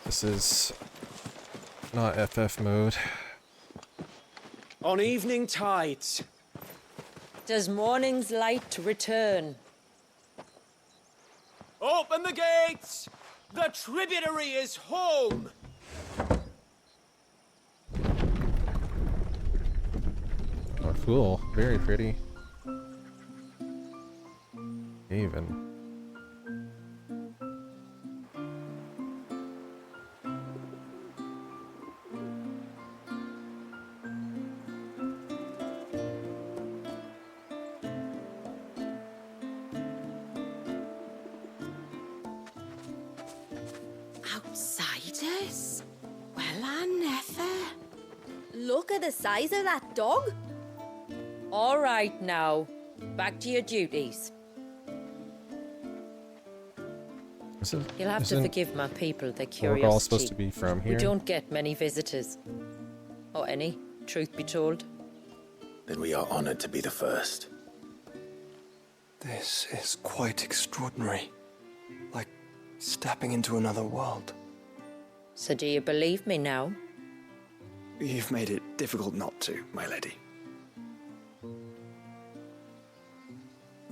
This is not FF mode. On evening tides. Does morning's light return? Open the gates! The tributary is home! Oh, cool. Very pretty. Haven. Outsiders? Well, I never. Look at the size of that dog. All right now, back to your duties. You'll have to forgive my people their curiosity. We're all supposed to be from here. We don't get many visitors. Or any, truth be told. Then we are honored to be the first. This is quite extraordinary. Like stepping into another world. So do you believe me now? You've made it difficult not to, my lady.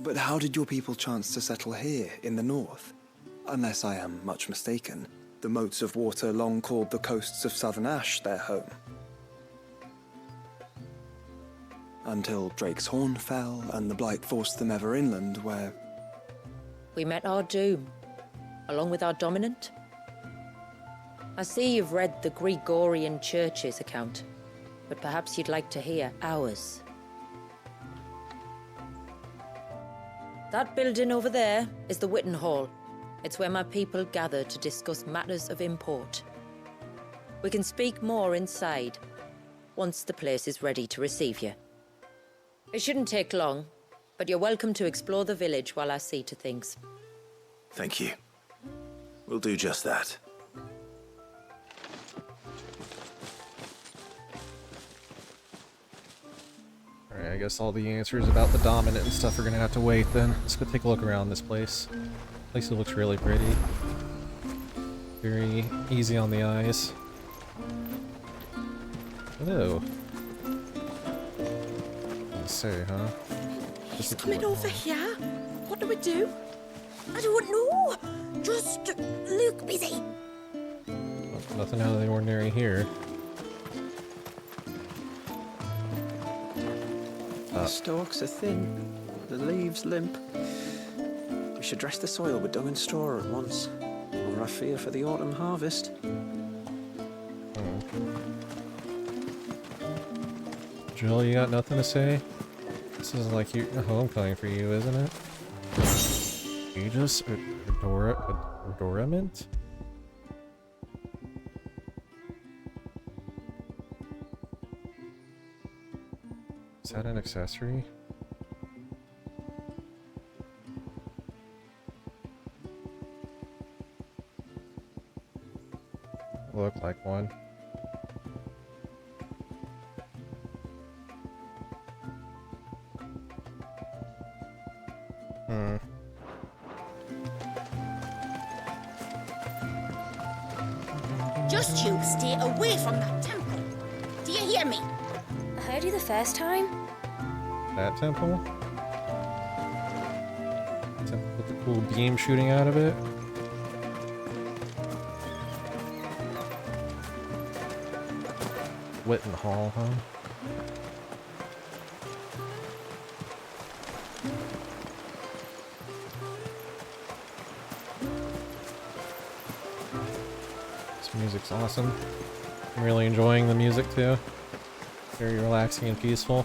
But how did your people chance to settle here in the north? Unless I am much mistaken, the moats of water long called the coasts of southern Ash their home. Until Drake's Horn fell and the Blight forced them ever inland, where... We met our doom, along with our dominant. I see you've read the Gregorian Church's account, but perhaps you'd like to hear ours. That building over there is the Witten Hall. It's where my people gather to discuss matters of import. We can speak more inside, once the place is ready to receive you. It shouldn't take long, but you're welcome to explore the village while I see to things. Thank you. We'll do just that. Alright, I guess all the answers about the dominant and stuff are gonna have to wait then. Let's go take a look around this place. Place looks really pretty. Very easy on the eyes. Hello. Let's see, huh? He's coming over here. What do we do? I don't know. Just look busy. Nothing out of the ordinary here. The stalks are thin, the leaves limp. We should dress the soil with dung and straw at once, or I fear for the autumn harvest. Jill, you got nothing to say? This is like a homecoming for you, isn't it? Aegis? Adorament? Is that an accessory? Look like one. Just you stay away from that temple. Do you hear me? I heard you the first time. That temple? Temple with the cool beam shooting out of it? Witten Hall, huh? This music's awesome. I'm really enjoying the music too. Very relaxing and peaceful.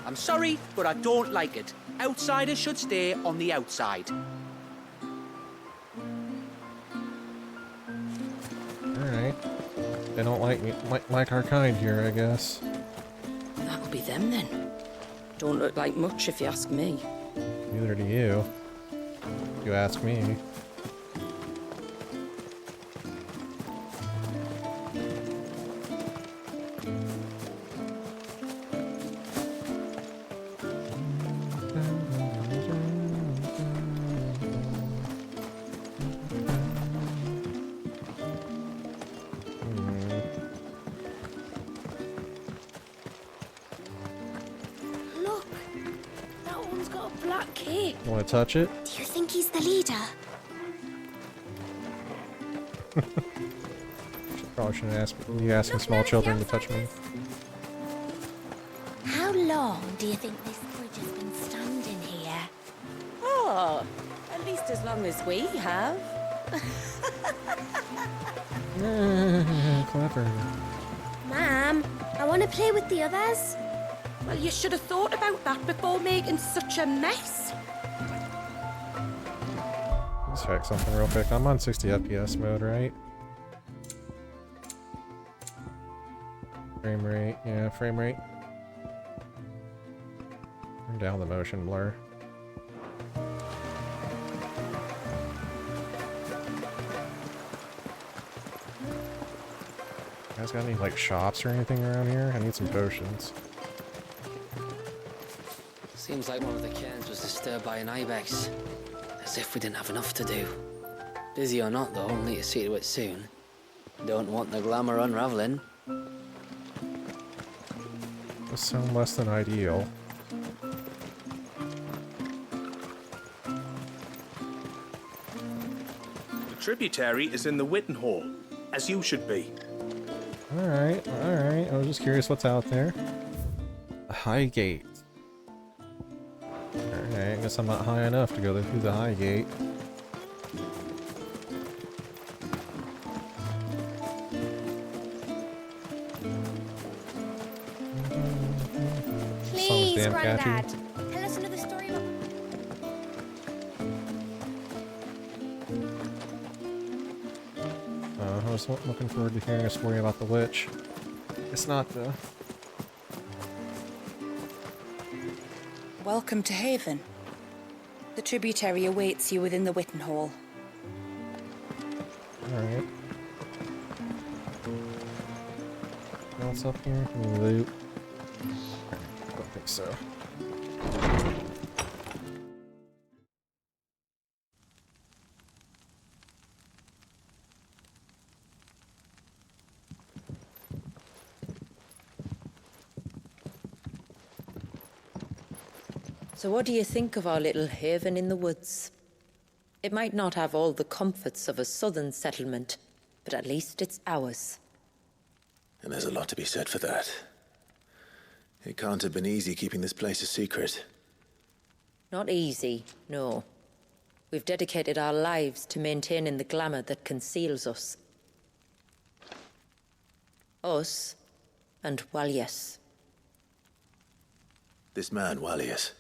I'm sorry, but I don't like it. Outsiders should stay on the outside. Alright. They don't like me, like our kind here, I guess. That'll be them then. Don't look like much if you ask me. Neither do you. If you ask me. one's got a black cape. You want to touch it? Do you think he's the leader? Probably shouldn't be asking small children to touch me. How long do you think this bridge has been standing here? Oh, at least as long as we have. Clever. Ma'am, I want to play with the others. Well, you should have thought about that before making such a mess. Let's check something real quick. I'm on 60 FPS mode, right? Frame rate, yeah, frame rate. Turn down the motion blur. You guys got any, like, shops or anything around here? I need some potions. Seems like one of the cairns was disturbed by an ibex. As if we didn't have enough to do. Busy or not, though, need to see to it soon. Don't want the glamour unraveling. This sound less than ideal. The tributary is in the Witten Hall, as you should be. Alright, alright. I was just curious what's out there. A high gate. Alright, I guess I'm not high enough to go through the high gate. Please, damn Grandad, catchy. tell us another story about... I was looking forward to hearing a story about the witch. It's not though. Welcome to Haven. The tributary awaits you within the Witten Hall. Alright. What's up here? Any loot? I don't think so. So what do you think of our little haven in the woods? It might not have all the comforts of a southern settlement, but at least it's ours. And there's a lot to be said for that. It can't have been easy keeping this place a secret. Not easy, no. We've dedicated our lives to maintaining the glamour that conceals us. Us and Walyas. This man, Walyas,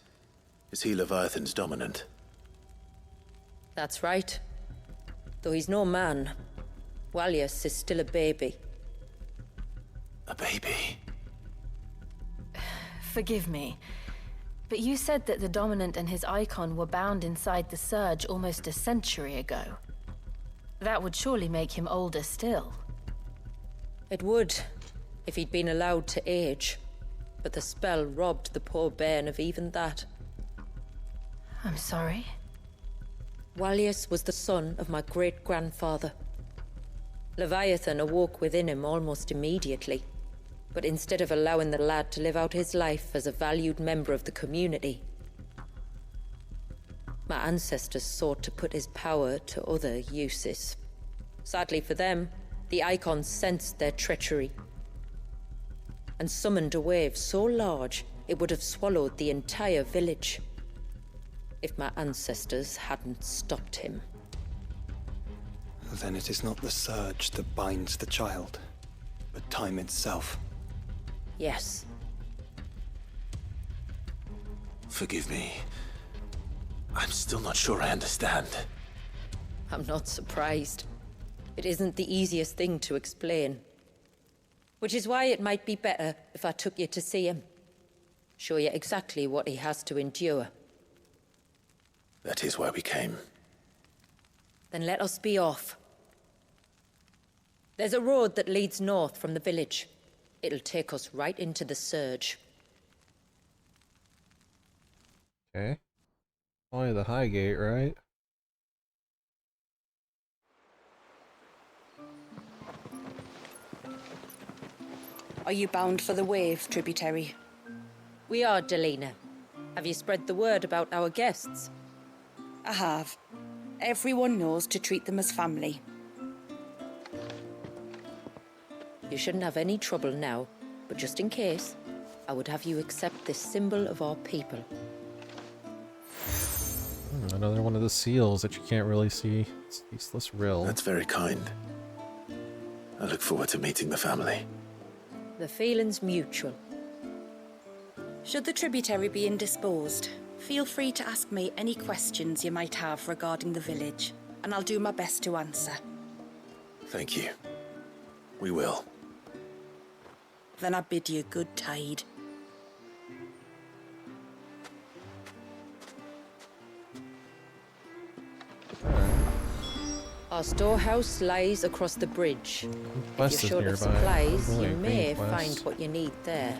is he Leviathan's dominant? That's right. Though he's no man, Walyas is still a baby. A baby? Forgive me, but you said that the Dominant and his icon were bound inside the Surge almost a century ago. That would surely make him older still. It would, if he'd been allowed to age. But the spell robbed the poor bairn of even that. I'm sorry? Walyas was the son of my great-grandfather. Leviathan awoke within him almost immediately. But instead of allowing the lad to live out his life as a valued member of the community, my ancestors sought to put his power to other uses. Sadly for them, the icons sensed their treachery and summoned a wave so large it would have swallowed the entire village if my ancestors hadn't stopped him. Then it is not the surge that binds the child, but time itself. Yes. Forgive me. I'm still not sure I understand. I'm not surprised. It isn't the easiest thing to explain. Which is why it might be better if I took you to see him. Show you exactly what he has to endure. That is why we came. Then let us be off. There's a road that leads north from the village. It'll take us right into the Surge. Okay. Only the high gate, right? Are you bound for the Wave, tributary? We are, Delina. Have you spread the word about our guests? I have. Everyone knows to treat them as family. You shouldn't have any trouble now, but just in case, I would have you accept this symbol of our people. Another one of the seals that you can't really see. It's useless rill. That's very kind. I look forward to meeting the family. The feeling's mutual. Should the tributary be indisposed, feel free to ask me any questions you might have regarding the village, and I'll do my best to answer. Thank you. We will. Then I bid you good tide. Our storehouse lies across the bridge. If Quest is you're short of nearby. supplies, Really you a may green quest. find what you need there.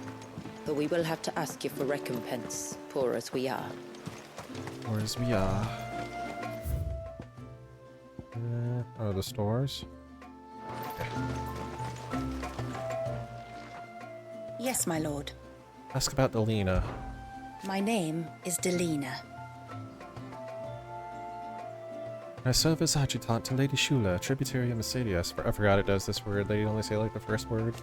But we will have to ask you for recompense, poor as we are. Where's we are? Oh, the stores? Yes, my lord. Ask about Delina. My name is Delina. I serve as adjutant to Lady Shula, tributary of Mysidia. I forgot it does this word. They only say like the first word.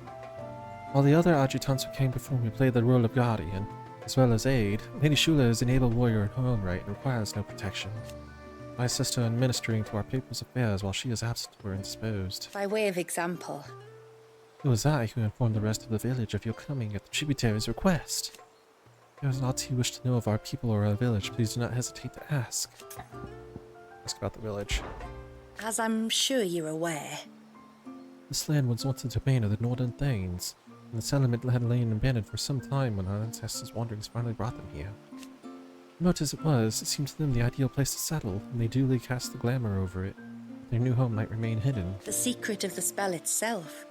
While the other adjutants who came before me played the role of guardian, as well as aid, Lady Shula is an able warrior in her own right and requires no protection. I assist her in ministering to our people's affairs while she is absent or indisposed. By way of example, It was I who informed the rest of the village of your coming at the tributary's request. If there is aught you wish to know of our people or our village, please do not hesitate to ask. Ask about the village. as I'm sure you're aware, This land was once a domain of the Northern Thanes, and the settlement had lain abandoned for some time when our ancestors' wanderings finally brought them here. Remote as it was, it seemed to them the ideal place to settle, and they duly cast the glamour over it. Their new home might remain hidden. the secret of the spell itself.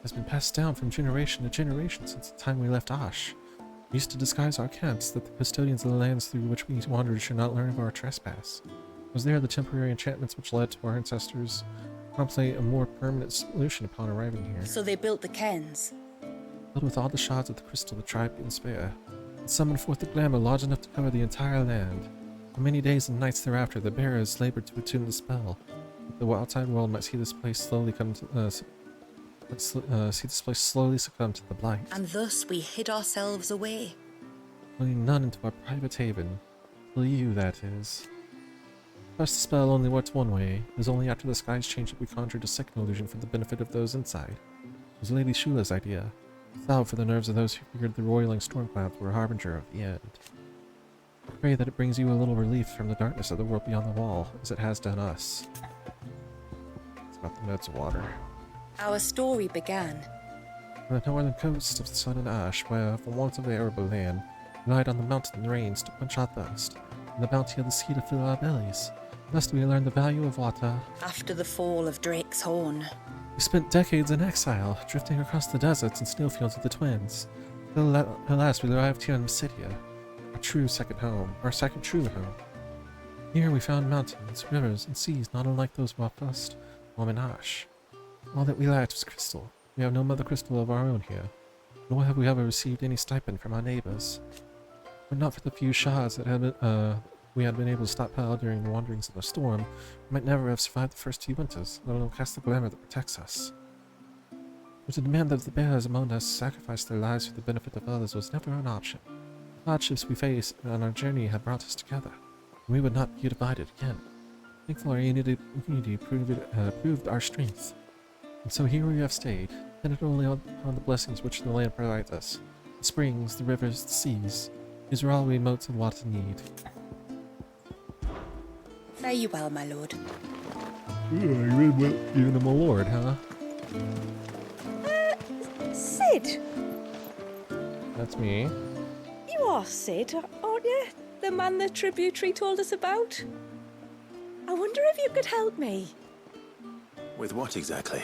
Has been passed down from generation to generation since the time we left Ash. We used to disguise our camps that the custodians of the lands through which we wandered should not learn of our trespass. It was there the temporary enchantments which led to our ancestors contemplate a more permanent solution upon arriving here. So they built the cairns. Filled with all the shards of the crystal the tribe can spare, and summoned forth a glamour large enough to cover the entire land. For many days and nights thereafter, the bearers labored to attune the spell. The outside world might see this place slowly succumb to the blight. And thus we hid ourselves away. Letting none into our private haven. Till you, that is. First, the spell only worked one way. It was only after the skies changed that we conjured a second illusion for the benefit of those inside. It was Lady Shula's idea. Salve for the nerves of those who figured the roiling storm clouds were a harbinger of the end. I pray that it brings you a little relief from the darkness of the world beyond the wall, as it has done us. It's about the notes of water. Our story began. On the northern coast of the Sun and Ash, where, for want of arable land, relied on the mountain rains to quench our thirst, and the bounty of the sea to fill our bellies. Thus we learned the value of water. After the fall of Drake's Horn, We spent decades in exile, drifting across the deserts and snowfields of the Twins. Till at last we arrived here in Mysidia, our true second home, our second true home. Here we found mountains, rivers, and seas not unlike those of our first home in Ash. All that we lacked was crystal. We have no mother crystal of our own here, nor have we ever received any stipend from our neighbors. But not for the few shards that we had been able to stockpile during the wanderings of the storm, we might never have survived the first few winters, let alone cast the glamour that protects us. But to demand that the bearers among us sacrifice their lives for the benefit of others was never an option. The hardships we faced on our journey had brought us together, and we would not be divided again. Thankfully, our unity proved our strength. And so here we have stayed, dependent only upon the blessings which the land provides us. The springs, the rivers, the seas. These are all we motes of water need. fare you well, my lord. Even a lord, huh? Sid! That's me. You are Sid, aren't you? The man the tributary told us about? I wonder if you could help me. With what exactly?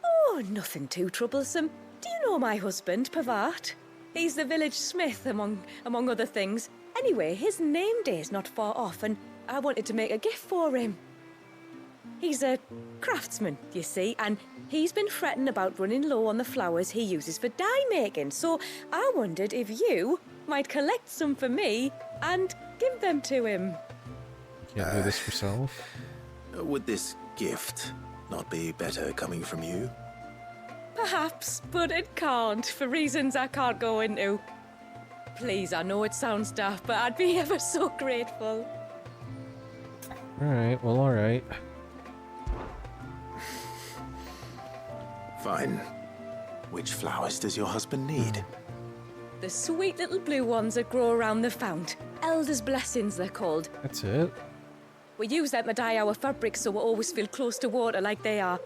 Oh, nothing too troublesome. Do you know my husband, Pavat? He's the village smith, among other things. Anyway, his name day's not far off, and I wanted to make a gift for him. He's a craftsman, you see, and he's been fretting about running low on the flowers he uses for dye making, so I wondered if you might collect some for me and give them to him. You can't do this yourself. Would this gift not be better coming from you? Perhaps, but it can't, for reasons I can't go into. Please, I know it sounds daft, but I'd be ever so grateful. Alright, well, alright. Fine. Which flowers does your husband need? The sweet little blue ones that grow around the fount. Elder's blessings, they're called. That's it. We use them to dye our fabrics so we always feel close to water like they are.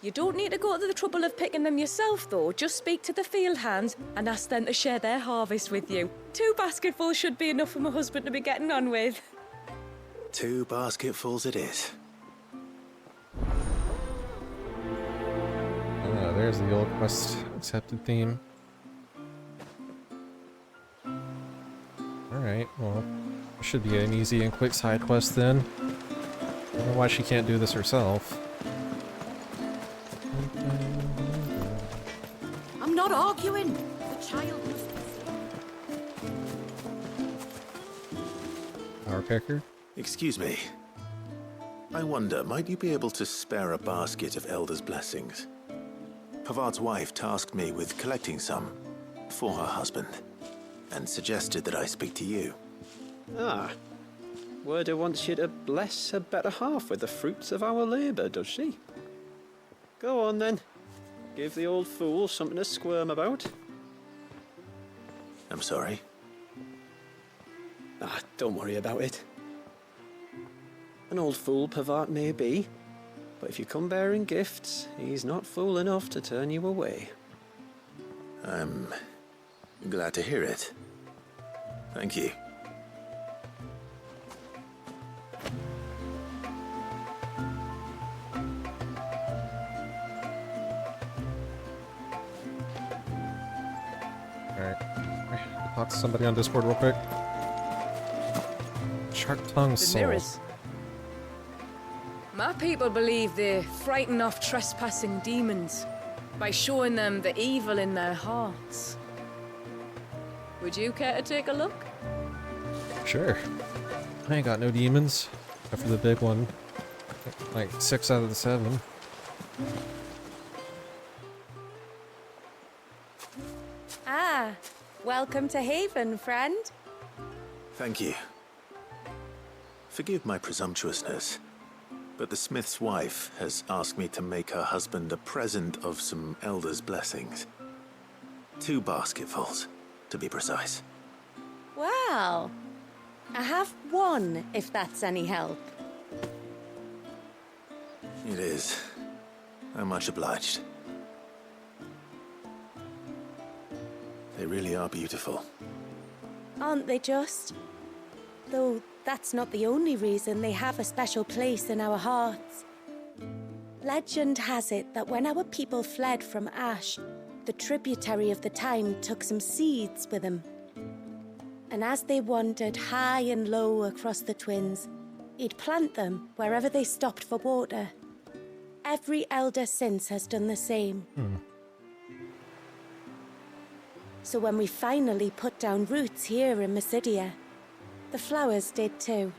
You don't need to go to the trouble of picking them yourself, though. Just speak to the field hands and ask them to share their harvest with you. 2 basketfuls should be enough for my husband to be getting on with. 2 basketfuls it is. There's the old quest accepted theme. Alright, well, it should be an easy and quick side quest then. I don't know why she can't do this herself. I'm not arguing. The child must be... Power picker? Excuse me. I wonder, might you be able to spare a basket of Elder's blessings? Pavart's wife tasked me with collecting some for her husband, and suggested that I speak to you. Ah. Werda wants you to bless her better half with the fruits of our labour, does she? Go on then. Give the old fool something to squirm about. I'm sorry. Ah, don't worry about it. An old fool Pavart may be, but if you come bearing gifts, he's not fool enough to turn you away. I'm glad to hear it. Thank you. Alright. Talk to somebody on Discord real quick. Shark tongue soul. mirrors. My people believe they frighten off trespassing demons by showing them the evil in their hearts. Would you care to take a look? Sure. I ain't got no demons. Except for the big one. Like 6 out of the 7. Ah, welcome to Haven, friend. Thank you. Forgive my presumptuousness, but the smith's wife has asked me to make her husband a present of some Elder's blessings. 2 basketfuls, to be precise. Wow. I have 1, if that's any help. It is. I'm much obliged. They really are beautiful. Aren't they just? Though that's not the only reason they have a special place in our hearts. Legend has it that when our people fled from Ash, the tributary of the time took some seeds with them. And as they wandered high and low across the Twins, he'd plant them wherever they stopped for water. Every elder since has done the same. So when we finally put down roots here in Mysidia, the flowers did too.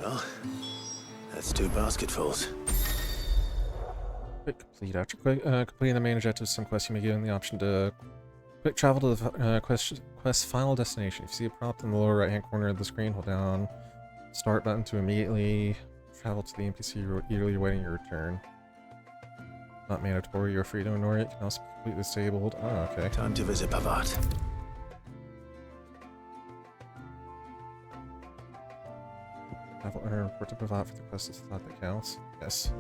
Well, that's 2 basketfuls. Quick complete. After completing the main objectives, some quests you may be given the option to quick travel to the quest's final destination. If you see a prompt in the lower right hand corner of the screen, hold down start button to immediately travel to the NPC eagerly awaiting your return. Not mandatory, you're free to ignore it. It can also be completely disabled. Oh, okay. Time to visit Pavart. Travel and report to Pavart for the quest is thought that counts. Yes.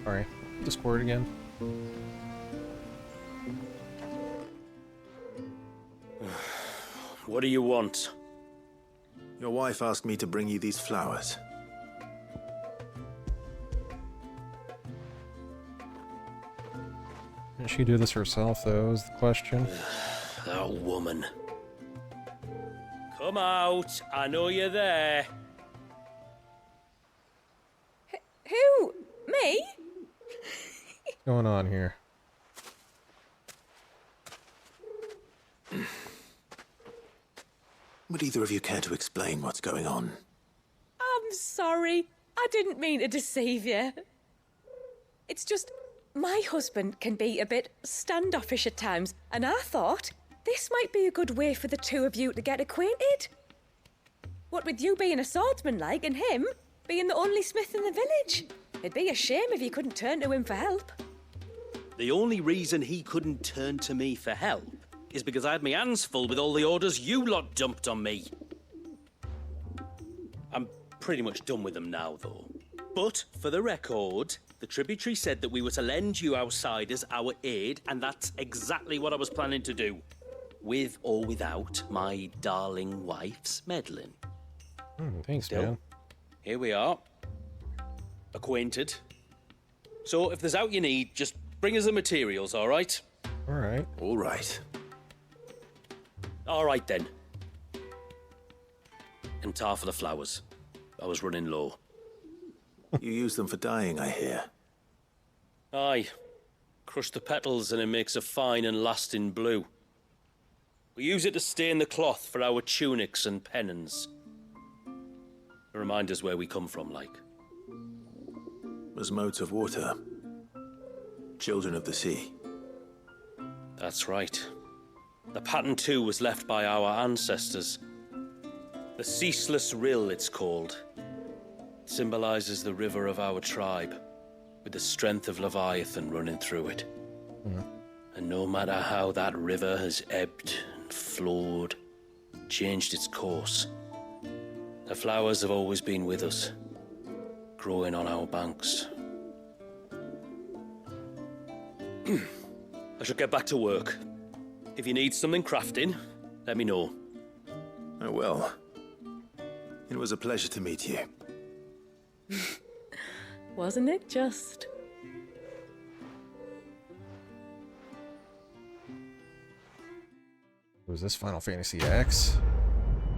Sorry. Discord again. What do you want? Your wife asked me to bring you these flowers. Didn't she do this herself, though, is the question. That woman. Come out. I know you're there. Who? Me? What's going on here? Would either of you care to explain what's going on? I'm sorry. I didn't mean to deceive you. It's just, my husband can be a bit standoffish at times, and I thought this might be a good way for the two of you to get acquainted. What with you being a swordsman like, and him being the only smith in the village. It'd be a shame if you couldn't turn to him for help. The only reason he couldn't turn to me for help is because I had my hands full with all the orders you lot dumped on me. I'm pretty much done with them now, though. But, for the record, the tributary said that we were to lend you outsiders our aid, and that's exactly what I was planning to do. With or without my darling wife's meddling. Thanks, Still, man. here we are. Acquainted. So, if there's out you need, just bring us the materials, all right? All right. All right. All right, then. And tar for the flowers. I was running low. You use them for dyeing, I hear. Aye. Crush the petals and it makes a fine and lasting blue. We use it to stain the cloth for our tunics and pennons. Remind us where we come from, like. As motes of water. Children of the sea. That's right. The pattern, too, was left by our ancestors. The Ceaseless Rill, it's called. It symbolizes the river of our tribe, with the strength of Leviathan running through it. And no matter how that river has ebbed and flowed, changed its course, the flowers have always been with us, growing on our banks. I should get back to work. If you need something crafting, let me know. I will. It was a pleasure to meet you. Wasn't it just? Was this Final Fantasy X?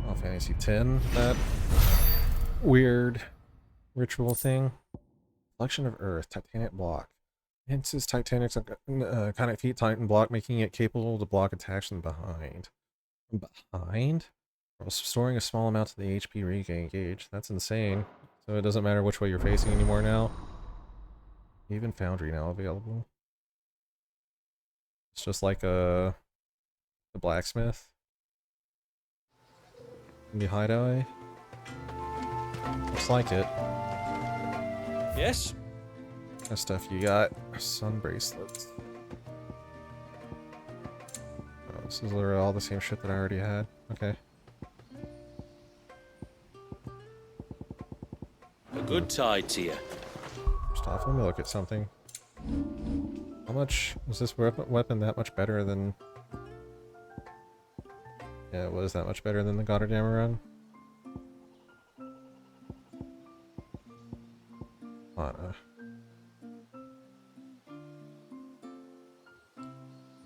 Final Fantasy X? That weird ritual thing? Collection of Earth, Titanic block. Enhances Titanic's kind of feet Titan block, making it capable to block attacks from behind. From behind? While storing a small amount of the HP regain gauge. That's insane. So it doesn't matter which way you're facing anymore now. Even Foundry now available. It's just like the blacksmith. In the hideaway. Looks like it. Yes? That stuff you got. Sun bracelets. Oh, this is literally all the same shit that I already had. Okay. A good tide to you. First off, let me look at something. How much was this weapon that much better than... Yeah, it was that much better than the Goddard Run.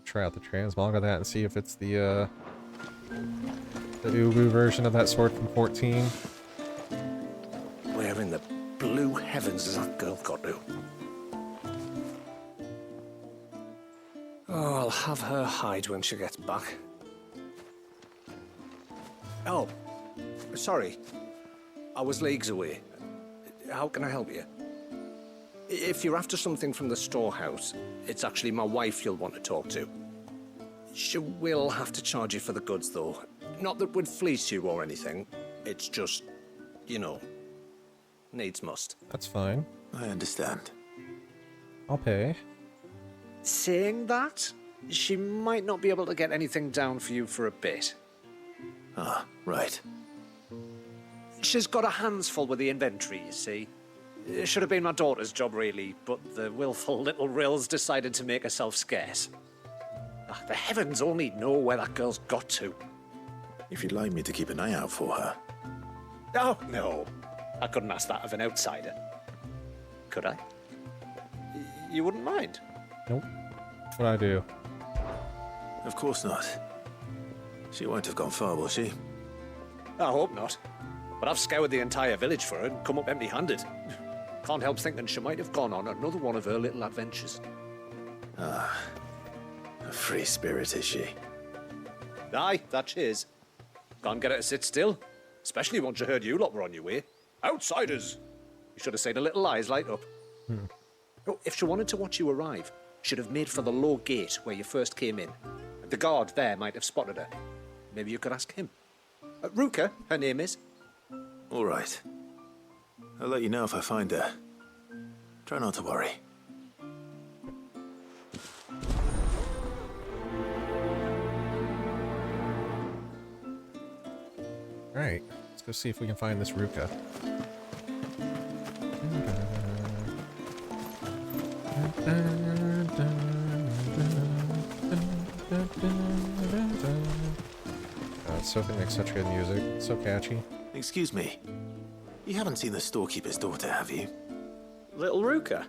Try out the transmog of that and see if it's the Ubu version of that sword from 14. Where in the blue heavens has that girl got to? Oh, I'll have her hide when she gets back. Oh, sorry. I was leagues away. How can I help you? If you're after something from the storehouse, it's actually my wife you'll want to talk to. She will have to charge you for the goods, though. Not that we'd fleece you or anything. It's just, you know, needs must. That's fine. I understand. I'll pay. Saying that, she might not be able to get anything down for you for a bit. Ah, right. She's got her hands full with the inventory, you see. It should have been my daughter's job, really, but the willful little Rills decided to make herself scarce. Ah, the heavens only know where that girl's got to. If you'd like me to keep an eye out for her. Oh, no. I couldn't ask that of an outsider. Could I? You wouldn't mind? Nope. What I do? Of course not. She won't have gone far, will she? I hope not. But I've scoured the entire village for her and come up empty-handed. Can't help thinking she might have gone on another one of her little adventures. Ah, a free spirit, is she? Aye, that she is. Can't get her to sit still, especially once you heard you lot were on your way. Outsiders! You should have seen her little eyes light up. Oh, if she wanted to watch you arrive, she'd have made for the low gate where you first came in. The guard there might have spotted her. Maybe you could ask him. Ruka, her name is. All right. I'll let you know if I find her. Try not to worry. Alright, let's go see if we can find this Ruka. Sophie makes such good music. It's so catchy. Excuse me. You haven't seen the storekeeper's daughter, have you? Little Ruka?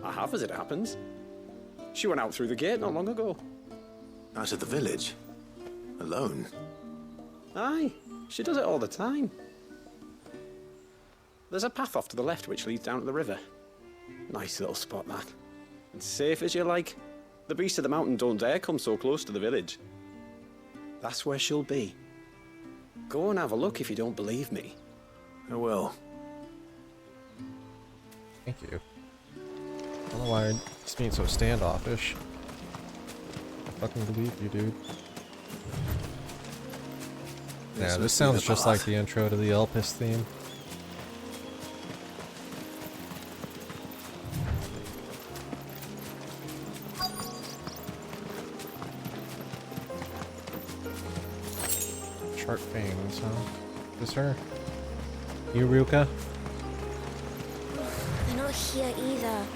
I have, as it happens. She went out through the gate not long ago. Out of the village? Alone? Aye, she does it all the time. There's a path off to the left which leads down to the river. Nice little spot, that. And safe as you like. The beasts of the mountain don't dare come so close to the village. That's where she'll be. Go and have a look if you don't believe me. I will. Thank you. I don't know why he's being so standoffish. I fucking believe you, dude. Yeah, this sounds just like the intro to the Elpis theme. Sharp fangs, huh? Is her? You, Ruka? They're not here either.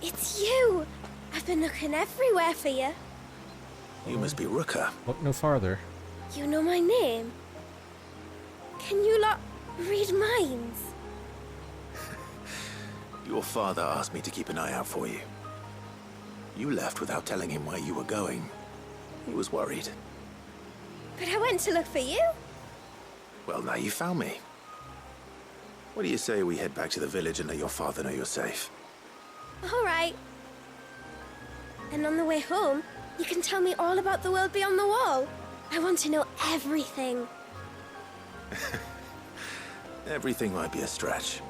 It's you! I've been looking everywhere for you. You must be Ruka. Look no farther. You know my name? Can you lot read minds? Your father asked me to keep an eye out for you. You left without telling him where you were going. He was worried. But I went to look for you. Well, now you found me. What do you say we head back to the village and let your father know you're safe? All right. And on the way home, you can tell me all about the world beyond the wall. I want to know everything. Everything might be a stretch.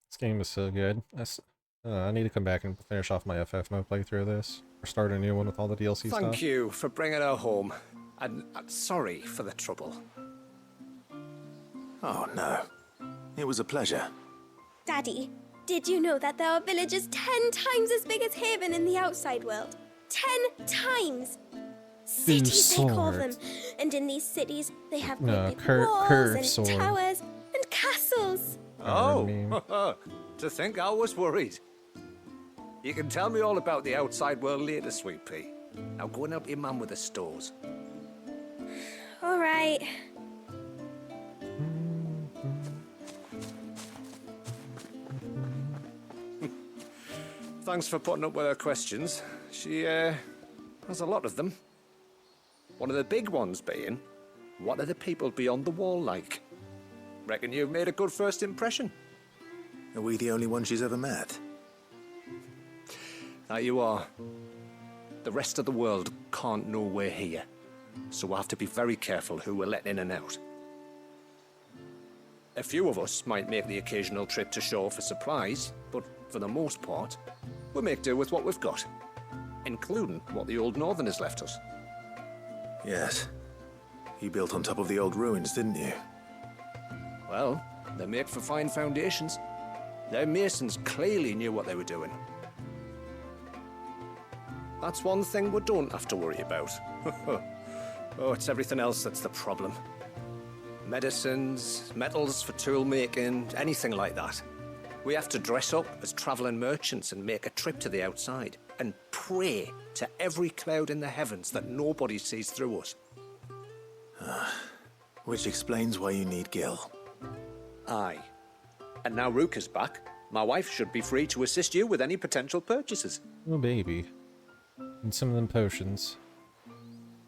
This game is so good. I need to come back and finish off my FF mode playthrough of this. Or start a new one with all the DLC stuff. Thank you for bringing her home. And sorry for the trouble. Oh, no. It was a pleasure. Daddy, did you know that there are villages 10 times as big as Haven in the outside world? 10 times! Cities, they call them. And in these cities, they have great big walls and towers and castles. Oh, to think I was worried. You can tell me all about the outside world later, Sweet Pea. Now go and help your mum with the stores. All right. Thanks for putting up with her questions. She, has a lot of them. One of the big ones being, what are the people beyond the wall like? Reckon you've made a good first impression. Are we the only ones she's ever met? That you are. The rest of the world can't know we're here, so we'll have to be very careful who we're letting in and out. A few of us might make the occasional trip to shore for supplies, but for the most part, we'll make do with what we've got, including what the old Northerners left us. Yes. You built on top of the old ruins, didn't you? Well, they make for fine foundations. Their masons clearly knew what they were doing. That's one thing we don't have to worry about. Oh, it's everything else that's the problem. Medicines, metals for tool making, anything like that. We have to dress up as travelling merchants and make a trip to the outside and pray to every cloud in the heavens that nobody sees through us. Which explains why you need Gil. Aye. And now Rook is back. My wife should be free to assist you with any potential purchases. Oh, baby. And some of them potions.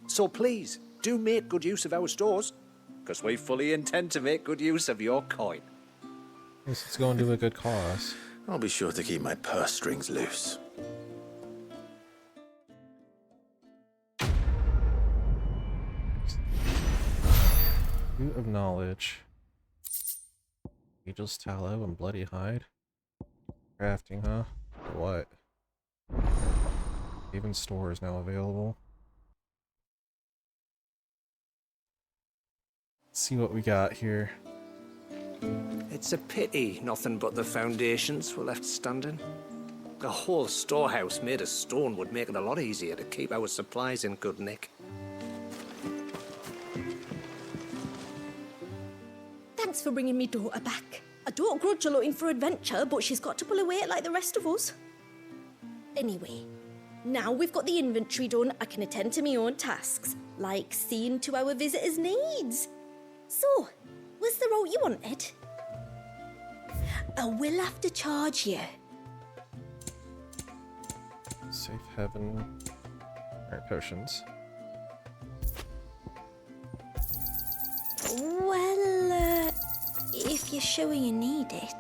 So please, do make good use of our stores, because we fully intend to make good use of your coin. Yes, it's going to a good cause. I'll be sure to keep my purse strings loose. Root of Knowledge. Ageless Tallow and Bloody Hide. Crafting, huh? For what? Even store is now available. Let's see what we got here. It's a pity nothing but the foundations were left standing. A whole storehouse made of stone would make it a lot easier to keep our supplies in good nick. Thanks for bringing me daughter back. I don't grudge her looking for adventure, but she's got to pull her weight like the rest of us. Anyway, now we've got the inventory done, I can attend to my own tasks, like seeing to our visitors' needs. So, was the route you wanted? I will have to charge you. Safe Heaven. Alright, potions. Well, if you're sure you need it.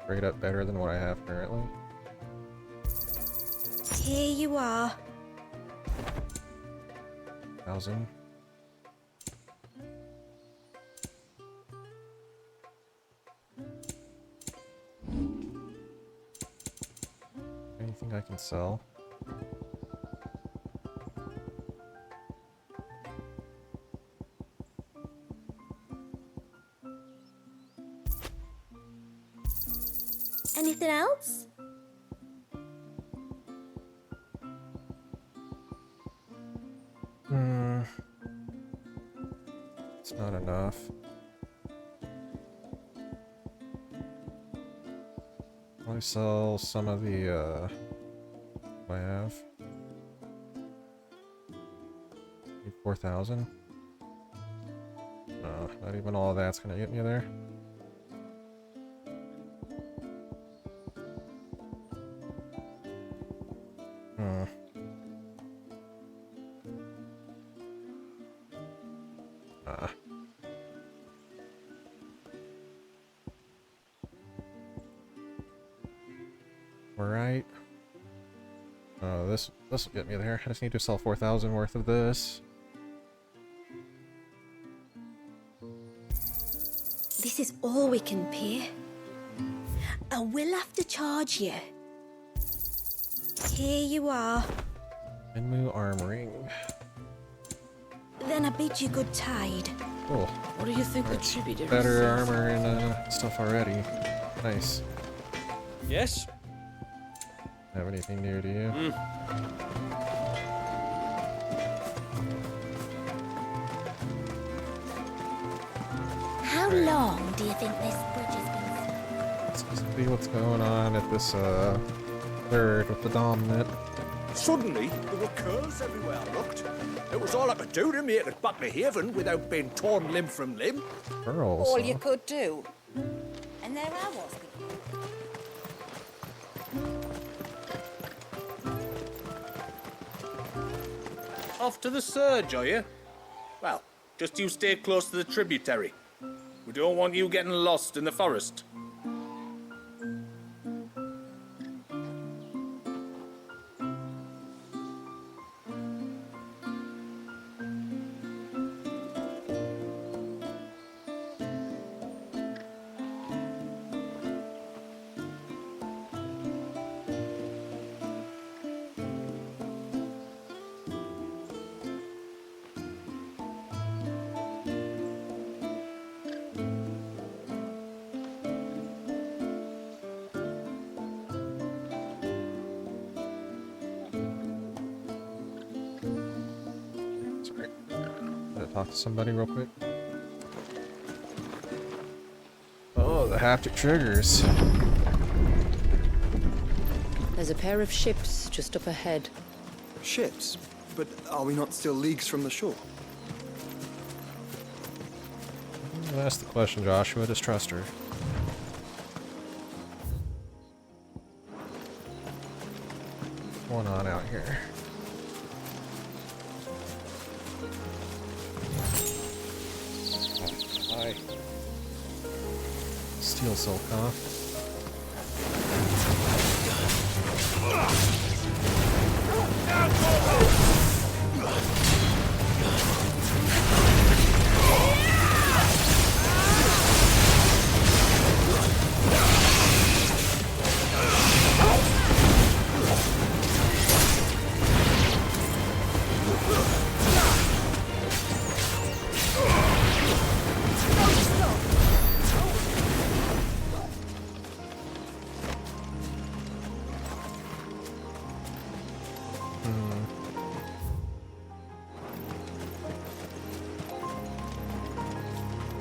Rate up better than what I have currently. Here you are. 1,000. Anything I can sell? Anything else? It's not enough. I sell some of the I have. 4,000. No, not even all of that's gonna get me there. Alright. This will get me there. I just need to sell 4,000 worth of this. This is all we can pay. I will have to charge you. Here you are. Enmu armoring. Then I bid you good tide. Cool. What do you think the tributaries? Better armor and stuff already. Nice. Yes? Have anything new to you? How long do you think this bridge has been? Let's just see what's going on at this third with the dominant. Suddenly, there were curls everywhere I looked. It was all I could do to make it back to Haven without being torn limb from limb. Pearls. All you could do. And there I was. Off to the surge, are you? Well, just you stay close to the tributary. We don't want you getting lost in the forest. talk to somebody real quick. Oh, the haptic triggers. There's a pair of ships just up ahead. Ships? But are we not still leagues from the shore? Ask the question, Joshua. Just trust her. What's going on out here? Hi. Steel silk, huh?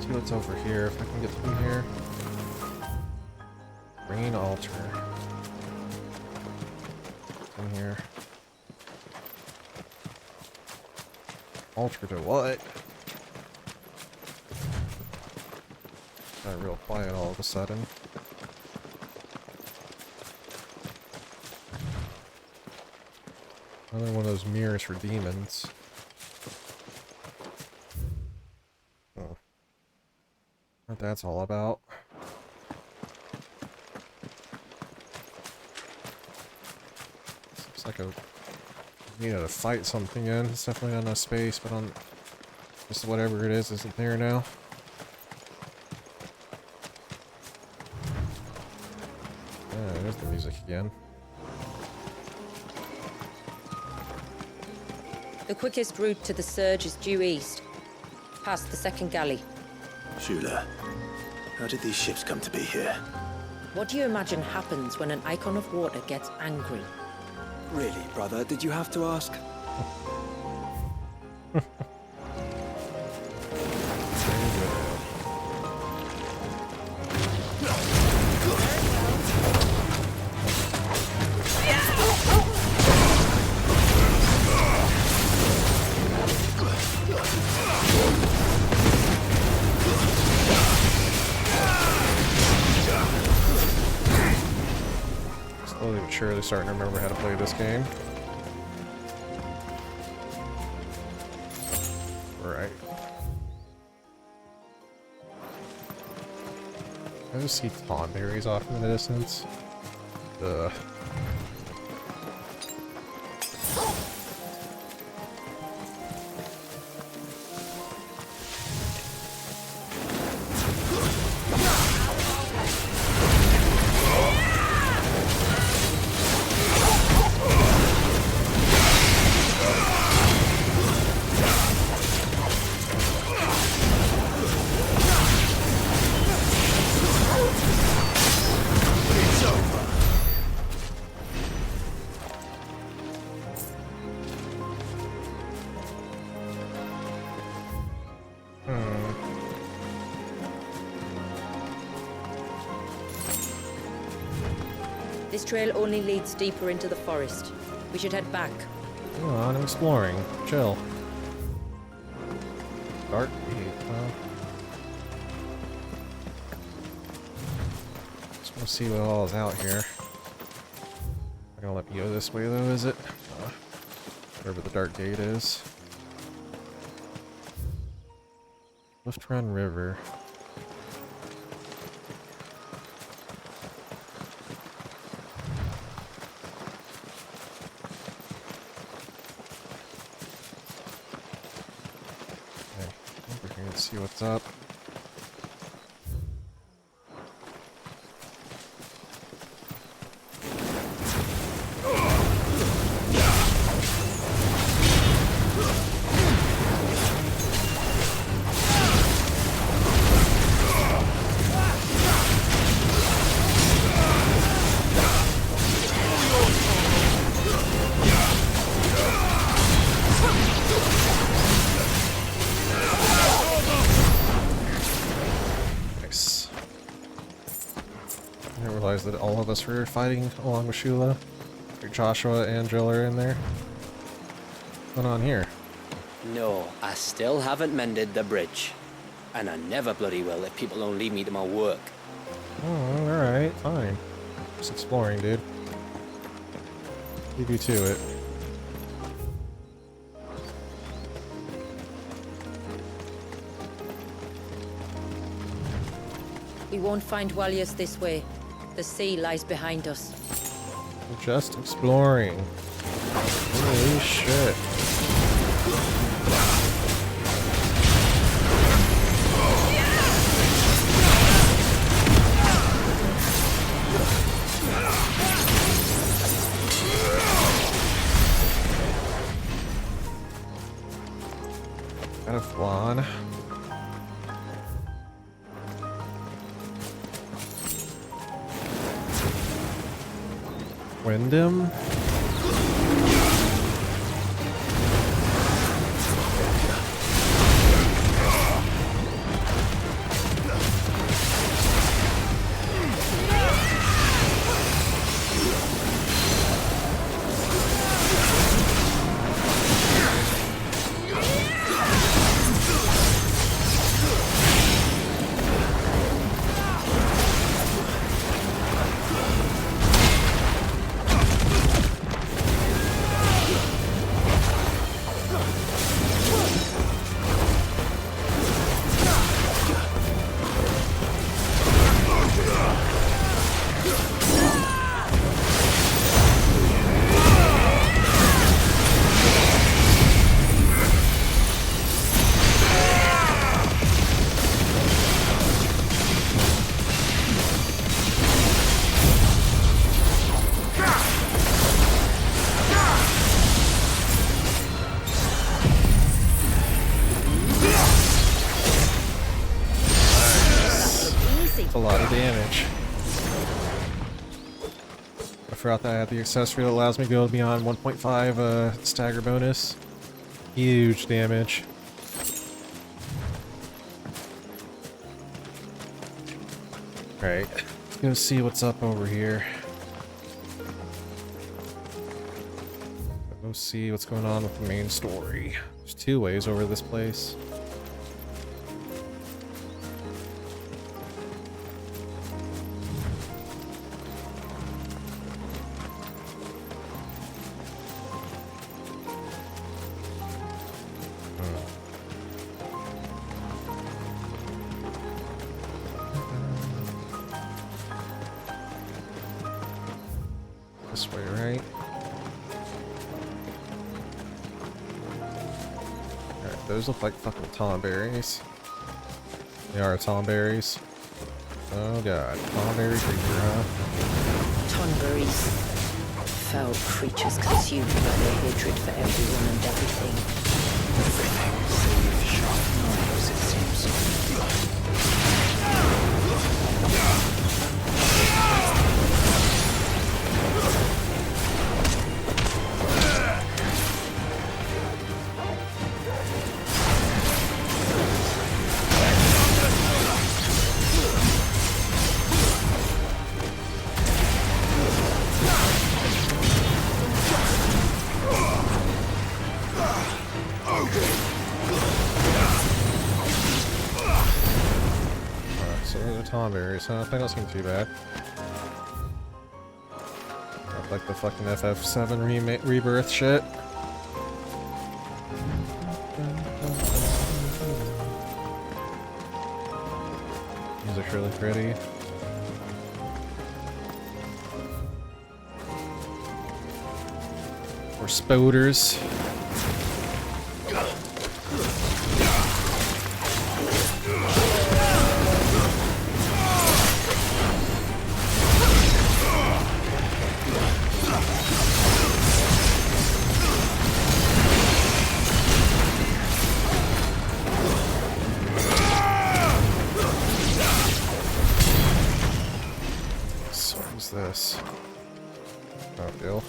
See what's over here, if I can get through here. Green altar. In here. Altar to what? Got real quiet all of a sudden. Another one of those mirrors for demons. Oh. What that's all about. Looks like a you know to fight something in. It's definitely not enough space, but on just whatever it is isn't there now. Yeah, there's the music again. The quickest route to the surge is due east, past the second galley. Shula, how did these ships come to be here? What do you imagine happens when an icon of water gets angry? Really, brother? Did you have to ask? Slowly but surely starting to remember how to play this game. Right. I just see taunt berries off in the distance. Ugh. This trail only leads deeper into the forest. We should head back. Come on, I'm exploring. Chill. Dark gate, huh? Just want to see what all is out here. Not gonna let me go this way though, is it? Wherever the dark gate is. Swift Run River. Let's see what's up. Is it all of us were fighting along with Shula? Or Joshua and Jill are in there? What's going on here? No, I still haven't mended the bridge. And I never bloody will if people don't leave me to my work. Oh, alright, fine. Just exploring, dude. Leave you to it. We won't find Walius this way. The sea lies behind us. Just exploring. Holy shit. Got a flan. Wyndham? A lot of damage. I forgot that I had the accessory that allows me to go beyond 1.5 stagger bonus. Huge damage. Alright, let's go see what's up over here. Go see what's going on with the main story. There's two ways over this place. This way, right? Alright, those look like fucking tomberries. They are tomberries. Oh god, tomberry creature, huh? Tonberries. Foul creatures consumed by their hatred for everyone and everything. Everything save sharp knives, it seems. So those are tomberries, so I think that's gonna be too bad. Not like the fucking FF7 rebirth shit. Music's really pretty. Or spoders. So what's this? Oh, deal.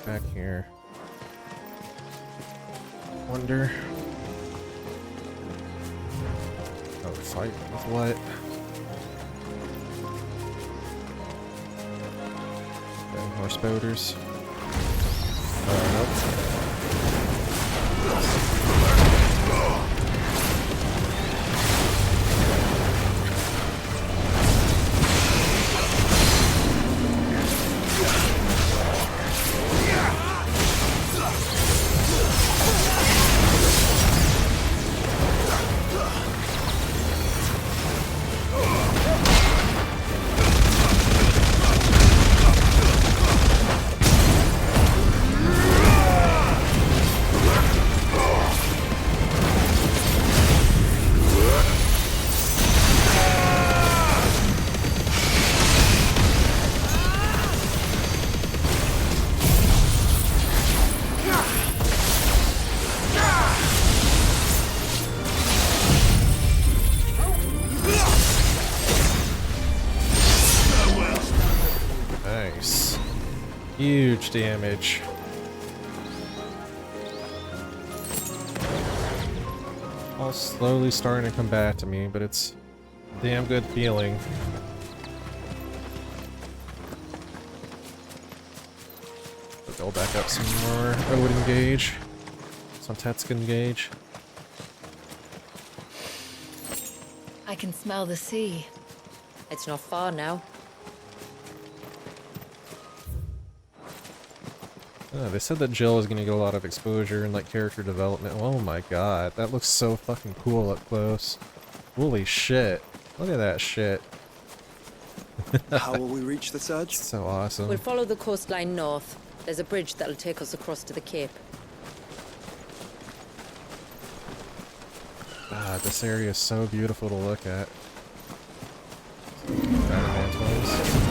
Back here. wonder. Oh, fight with what? Okay, more spouters. Nope. Nice. Huge damage. All slowly starting to come back to me, but it's a damn good feeling. Go back up some more Odin gauge. Some Tetskin gauge. I can smell the sea. It's not far now. Oh, they said that Jill is going to get a lot of exposure and like character development. Oh my god, that looks so fucking cool up close. Holy shit. Look at that shit. How will we reach the surge? So awesome. We'll follow the coastline north. There's a bridge that'll take us across to the cape. God, this area is so beautiful to look at. Adamantines.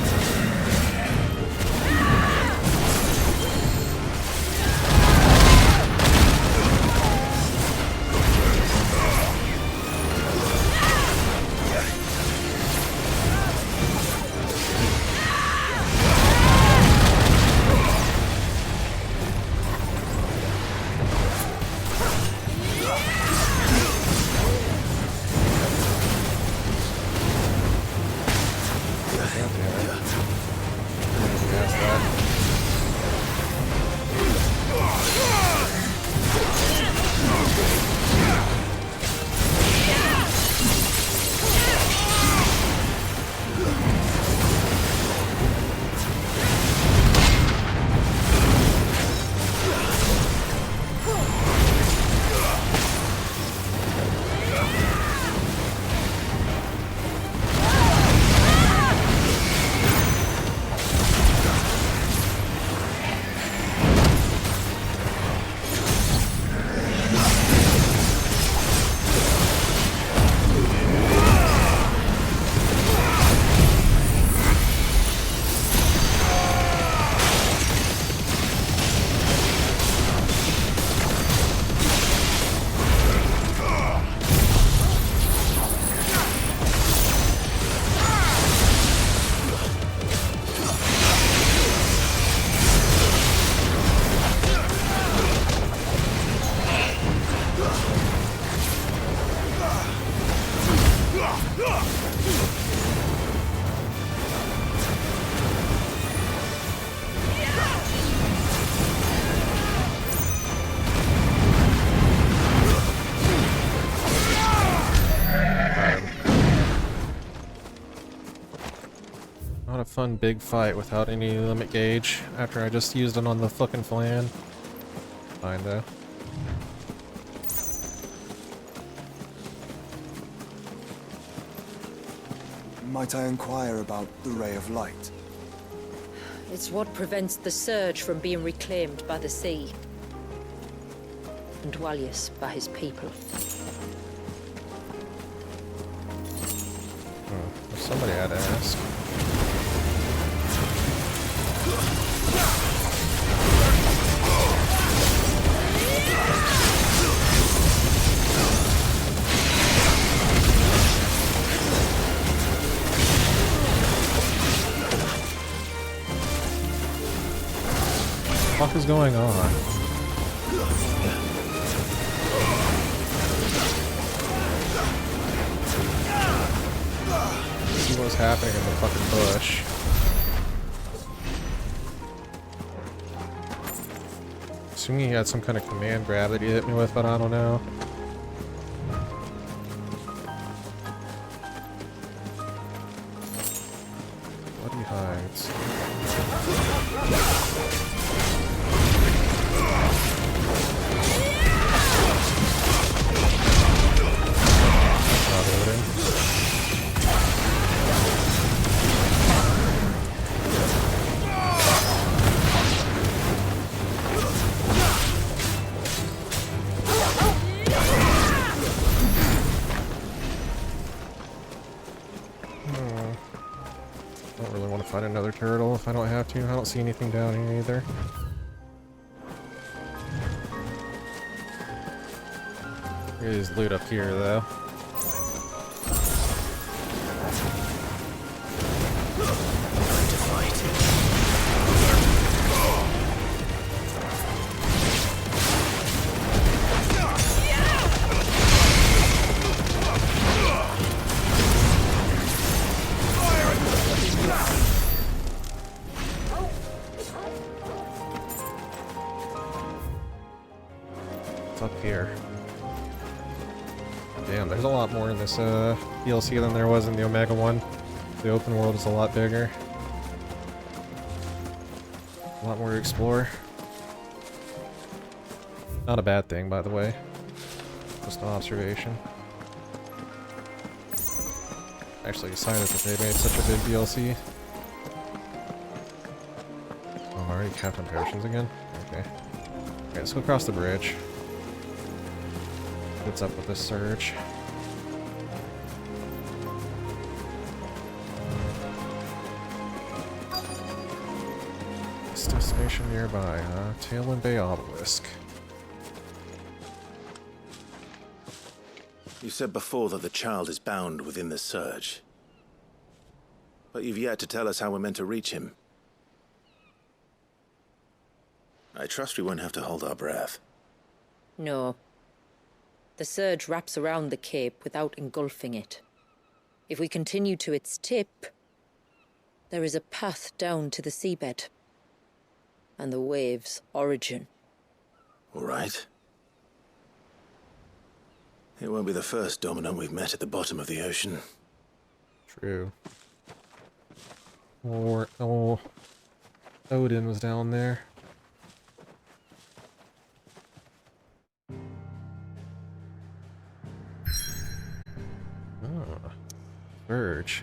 Not a fun big fight without any limit gauge after I just used it on the fucking flan. Fine though. Might I inquire about the Ray of Light? It's what prevents the surge from being reclaimed by the sea. And Dwalius by his people. Oh, somebody had to ask. What the fuck is going on? was happening in the fucking bush. Assuming he had some kind of command grab that he hit me with, but I don't know. Bloody hides. Not loading. Don't really want to fight another turtle if I don't have to. I don't see anything down here either. There's loot up here though. Up here. Damn, there's a lot more in this DLC than there was in the Omega one. The open world is a lot bigger. A lot more to explore. Not a bad thing, by the way. Just an observation. Actually excited that they made such a big DLC. Oh, I'm already Captain Potions again? Okay. Okay, let's go across the bridge. What's up with this surge? This destination nearby, huh? Tailwind Bay Obelisk. You said before that the child is bound within the surge. But you've yet to tell us how we're meant to reach him. I trust we won't have to hold our breath. No. The surge wraps around the cape without engulfing it. If we continue to its tip, there is a path down to the seabed. And the wave's origin. All right. It won't be the first dominant we've met at the bottom of the ocean. True. Or, oh, Odin was down there. Ah, Verge.